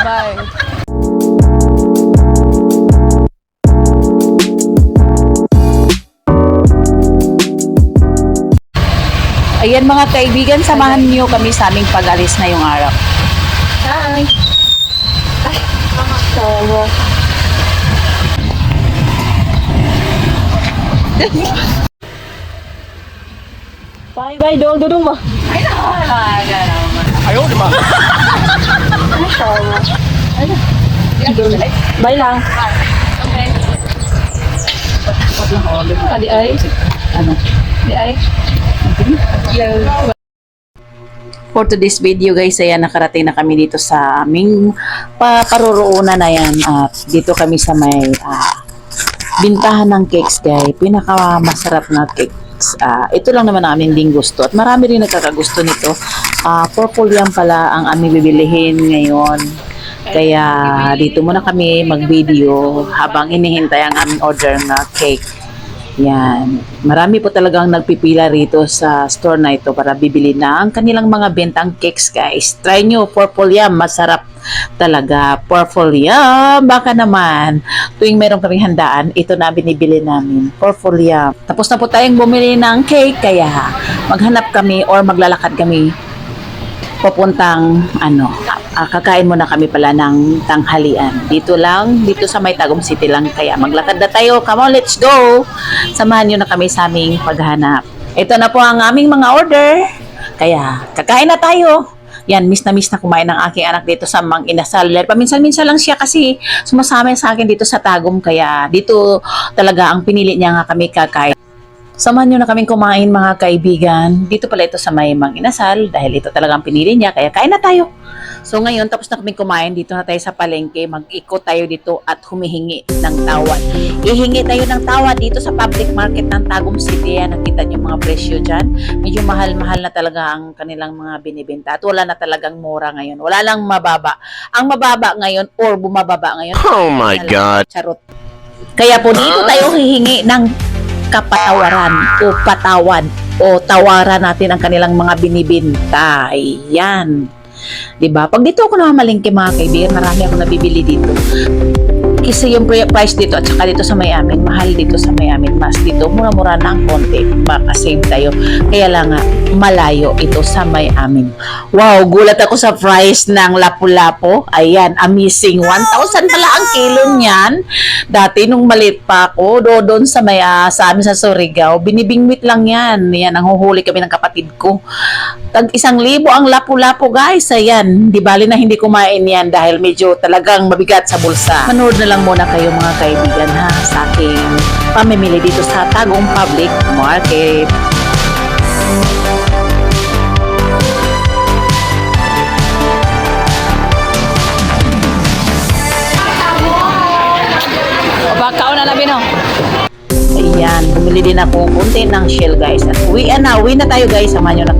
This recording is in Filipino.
Bye. Ayan mga kaibigan, samahan niyo kami sa aming pag-alis ngayong araw. Hi! Ay, tawa. Bye-bye, dudong mo. Ay, nakakalaga naman. Ayaw, di ba? Ay, tawa. Bye lang. Okay. Adi ay. Ano? Adi ay. For today's video guys, ayan, nakarating na kami dito sa aming paroroonan na yan. At dito kami sa may bintahan ng cakes guys. Pinaka masarap na cakes. Ito lang naman ang aming din gusto. At marami rin nagkakagusto nito. Purple yan pala ang aming bibilihin ngayon. Kaya dito muna kami mag-video habang inihintay ang aming order na cake. Yan. Marami po talagang nagpipila rito sa store na ito para bibili na ang kanilang mga bentang cakes guys. Try nyo, purple yam. Masarap talaga. Purple yam. Baka naman, tuwing meron kaming handaan, ito na binibili namin. Purple yam. Tapos na po tayong bumili ng cake, kaya maghanap kami or maglalakad kami papuntang kakain muna kami pala ng tanghalian. Dito lang, dito sa May Tagum City lang. Kaya maglakad na tayo. Come on, let's go! Samahan nyo na kami sa aming paghanap. Ito na po ang aming mga order. Kaya kakain na tayo. Yan, miss na kumain ng aking anak dito sa Mang Inasal. Paminsan-minsan lang siya kasi sumasama sa akin dito sa Tagum. Kaya dito talaga ang pinili niya nga kami kakain. Samahan nyo na kaming kumain mga kaibigan. Dito pala ito sa May Mang Inasal dahil ito talagang pinili niya. Kaya kain na tayo. So ngayon tapos na kaming kumain. Dito na tayo sa palengke. Mag-ikot tayo dito at humihingi ng tawad. Ihingi tayo ng tawad dito sa public market ng Tagum City. Yan, nakita nyo mga presyo dyan. Medyo mahal-mahal na talaga ang kanilang mga binibenta. At wala na talagang mura ngayon. Wala lang mababa. Ang mababa ngayon or bumababa ngayon. Oh my God. Charot. Kaya po dito tayo hihingi ng kapatawaran o patawad o tawaran natin ang kanilang mga binibenta. Ayan. Diba? Pag dito ako namamalingke mga kaibigan, marami ako nabibili dito. Kasi yung price dito at saka dito sa Miami, mahal dito sa Miami. Mas dito, mura-mura na ang konti. Makasave tayo. Kaya lang nga, malayo ito sa Miami. Wow, gulat ako sa price ng lapu-lapu. Ayan, amazing. 1,000 pala ang kilo niyan. Dati nung maliit pa ako, doon sa sa amin sa Surigao, binibingwit lang yan. Yan, ang huhuli kami ng kapatid ko. Tag 1,000 ang lapu-lapu guys. Ayan, di bali na hindi kumain yan dahil medyo talagang mabigat sa bulsa. Manood na lang muna kayo mga kaibigan ha sa aking pamimili dito sa Tagum Public Market. Bakaw na labi no. Ayan, bumili din ako konti ng shell guys. At uwi na tayo guys. Samahan nyo na.